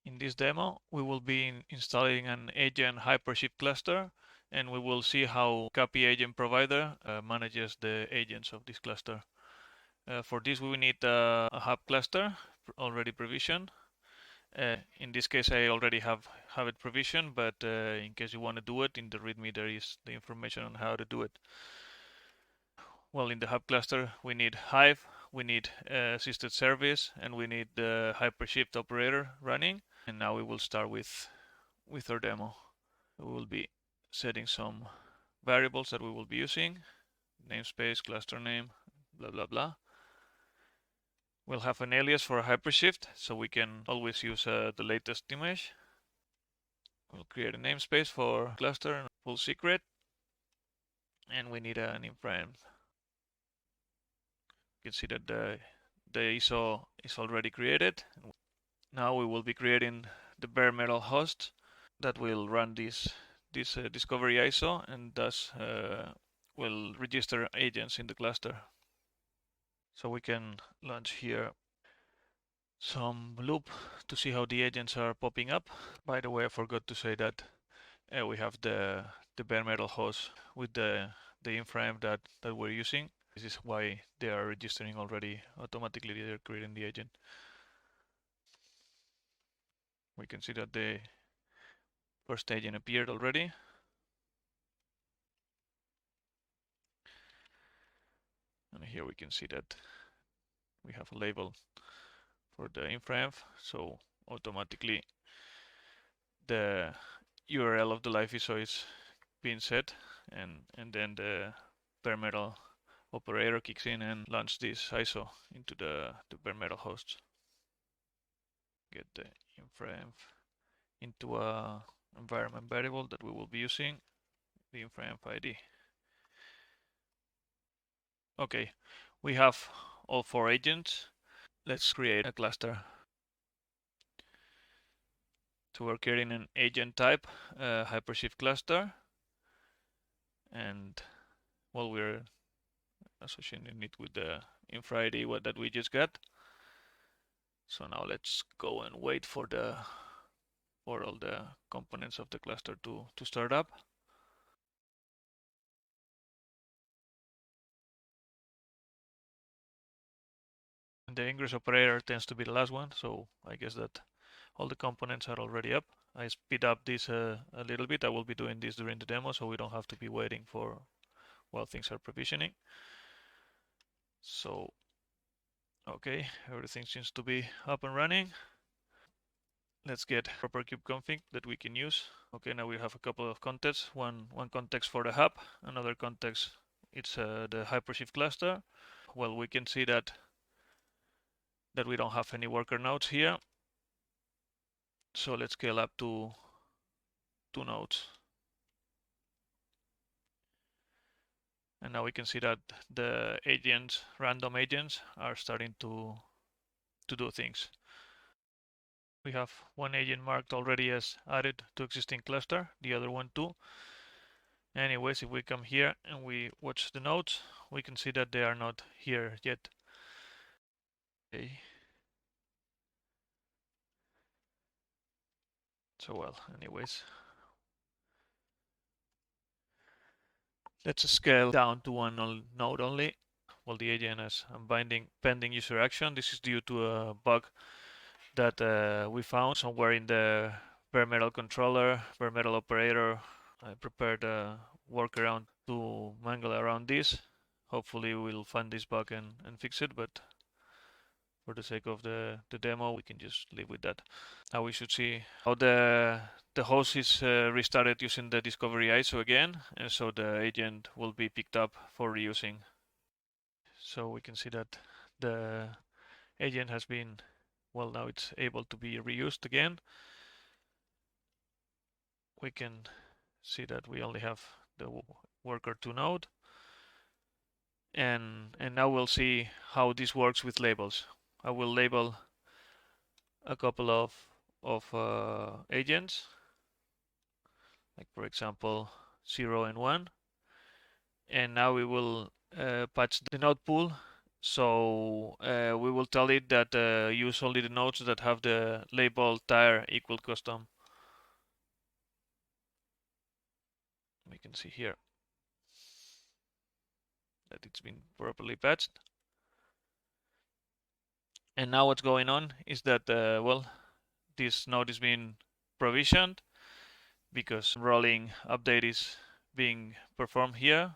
In this demo, we will be installing an agent Hypershift cluster, and we will see how copy agent provider manages the agents of this cluster. For this, we will need a hub cluster already provisioned. In this case, I already have it provisioned, but in case you want to do it, in the README there is the information on how to do it. Well, in the hub cluster, we need Hive, we need assisted service, and we need the Hypershift operator running. And now we will start with our demo. We will be setting some variables that we will be using, namespace, cluster name, blah, blah, blah. We'll have an alias for a Hypershift, so we can always use the latest image. We'll create a namespace for cluster, full secret, and we need an inframe. You can see that the ISO is already created. Now we will be creating the BareMetalHosts that will run this discovery ISO, and thus will register agents in the cluster. So we can launch here some loop to see how the agents are popping up. By the way, I forgot to say that we have the BareMetalHost with the inframe that we're using. This is why they are registering already automatically. They're creating the agent. We can see that the first agent appeared already. And here we can see that we have a label for the inframe, so automatically the URL of the live ISO is being set, and then the BareMetal operator kicks in and launches this ISO into the BareMetalHosts. Get the inframe into a environment variable that we will be using, the inframe ID. Okay, we have all 4 agents. Let's create a cluster. So we're creating an agent type Hypershift cluster, and well, we're associating it with the infra ID that we just got. So now let's go and wait for all the components of the cluster to start up. And the ingress operator tends to be the last one, so I guess that all the components are already up. I speed up this a little bit. I will be doing this during the demo, so we don't have to be waiting for while things are provisioning. So, okay, everything seems to be up and running. Let's get proper kubeconfig that we can use. Okay, now we have a couple of contexts. One context for the hub, another context, it's the Hypershift cluster. Well, we can see that we don't have any worker nodes here. So let's scale up to 2 nodes. And now we can see that the agents, random agents, are starting to do things. We have one agent marked already as added to existing cluster, the other one too. Anyways, if we come here and we watch the nodes, we can see that they are not here yet. Okay. So well, anyways, let's scale down to one node only. Well, the agent is unbinding pending user action. This is due to a bug that we found somewhere in the BareMetal controller, BareMetal operator. I prepared a workaround to mangle around this. Hopefully we'll find this bug and fix it, but for the sake of the demo, we can just live with that. Now we should see how the host is restarted using the discovery ISO again, and so the agent will be picked up for reusing. So we can see that the agent has been, well, now it's able to be reused again. We can see that we only have the worker2 node, and now we'll see how this works with labels. I will label a couple of agents, like for example 0 and 1, and now we will patch the node pool So we will tell it that use only the nodes that have the label tire equal custom. We can see here that it's been properly patched. And now what's going on is that, well, this node is being provisioned because rolling update is being performed here.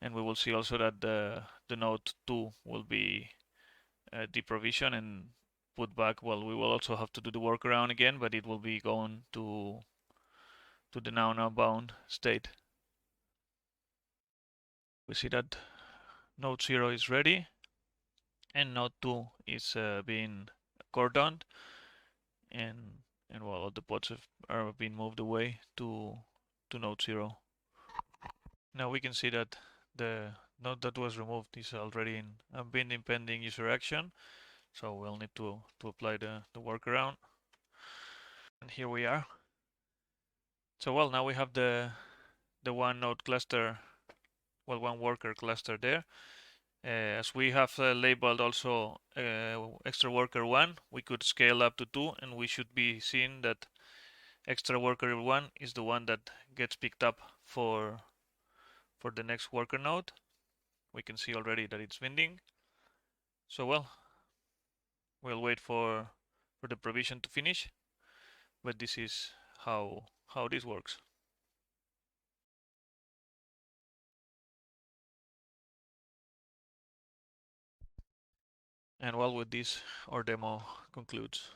And we will see also that the node 2 will be deprovisioned and put back. Well, we will also have to do the workaround again, but it will be going to the now bound state. We see that node 0 is ready and node 2 is being cordoned, and well, all the pods are being moved away to node 0. Now we can see that the node that was removed is already in a binding pending user action, so we'll need to apply the workaround. And here we are. So well, now we have the one node cluster, well, one worker cluster there. As we have labeled also extra worker 1, we could scale up to 2, and we should be seeing that extra worker 1 is the one that gets picked up for the next worker node. We can see already that it's binding. So well, we'll wait for the provision to finish, but this is how this works. And well, with this, our demo concludes.